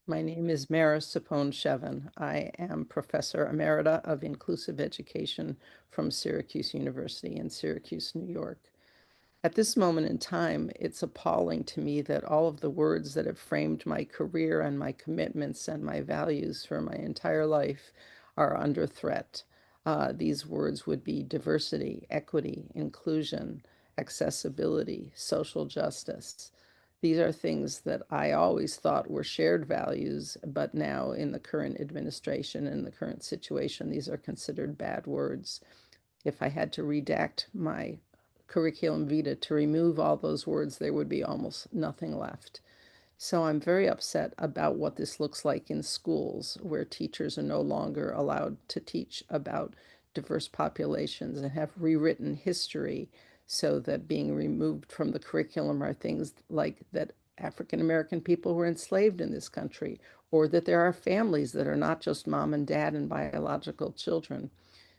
My name is Mara Sapon-Shevin. I am Professor Emerita of Inclusive Education from Syracuse University in Syracuse, New York. At this moment in time, it's appalling to me that all of the words that have framed my career and my commitments and my values for my entire life are under threat. These words would be diversity, equity, inclusion, accessibility, social justice. These are things that I always thought were shared values, but now in the current administration, in the current situation, these are considered bad words. If I had to redact my curriculum vitae to remove all those words, there would be almost nothing left. So I'm very upset about what this looks like in schools, where teachers are no longer allowed to teach about diverse populations and have rewritten history so that being removed from the curriculum are things like that African American people were enslaved in this country, or that there are families that are not just mom and dad and biological children.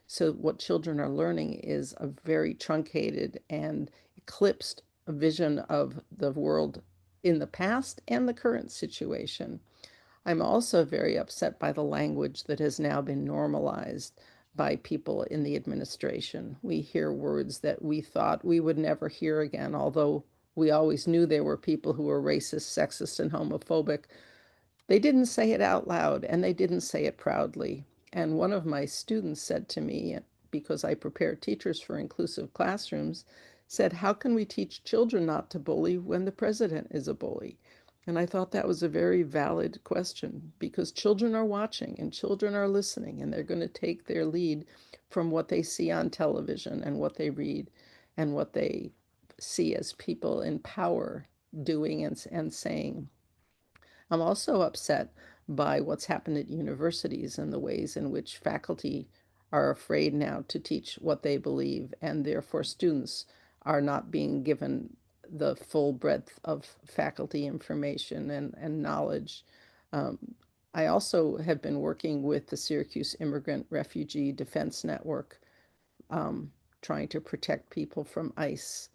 So what children are learning is a very truncated and eclipsed vision of the world in the past and the current situation. I'm also very upset by the language that has now been normalized by people in the administration. We hear words that we thought we would never hear again, although we always knew there were people who were racist, sexist, and homophobic. They didn't say it out loud, and they didn't say it proudly. And one of my students said to me, because I prepare teachers for inclusive classrooms, said, "How can we teach children not to bully when the president is a bully?" And I thought that was a very valid question, because children are watching and children are listening, and they're going to take their lead from what they see on television and what they read and what they see as people in power doing and saying. I'm also upset by what's happened at universities and the ways in which faculty are afraid now to teach what they believe, and therefore students are not being given the full breadth of faculty information and knowledge. Um, I also have been working with the Syracuse Immigrant Refugee Defense Network, um, trying to protect people from ICE.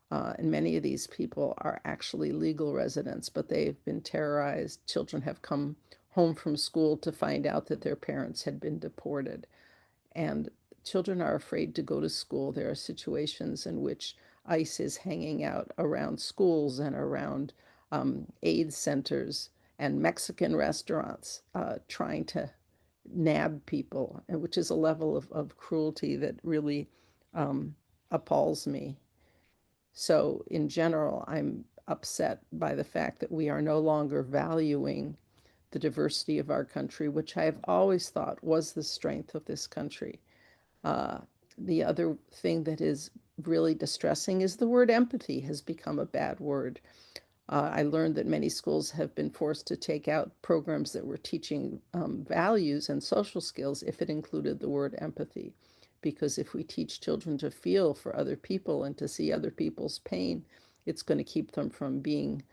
And many of these people are actually legal residents, but they've been terrorized. Children have come home from school to find out that their parents had been deported. And children are afraid to go to school. There are situations in which ICE is hanging out around schools and around aid centers and Mexican restaurants, trying to nab people, which is a level of cruelty that really um, appalls me. So, in general, I'm upset by the fact that we are no longer valuing the diversity of our country, which I have always thought was the strength of this country. Uh, the other thing that is really distressing is the word empathy has become a bad word. I learned that many schools have been forced to take out programs that were teaching values and social skills if it included the word empathy. Because if we teach children to feel for other people and to see other people's pain, it's going to keep them from being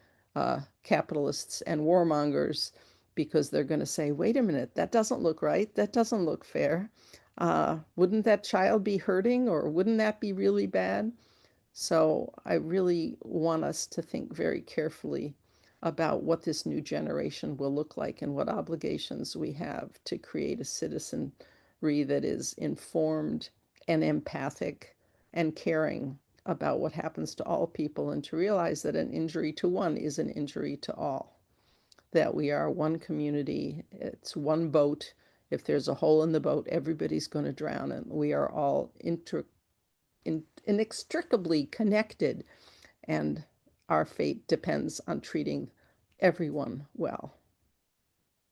capitalists and warmongers, because they're going to say, wait a minute, that doesn't look right. That doesn't look fair. Wouldn't that child be hurting, or wouldn't that be really bad? So I really want us to think very carefully about what this new generation will look like and what obligations we have to create a citizenry that is informed and empathic and caring about what happens to all people, and to realize that an injury to one is an injury to all, that we are one community, it's one boat. If there's a hole in the boat, everybody's going to drown, and we are all inextricably connected, and our fate depends on treating everyone well.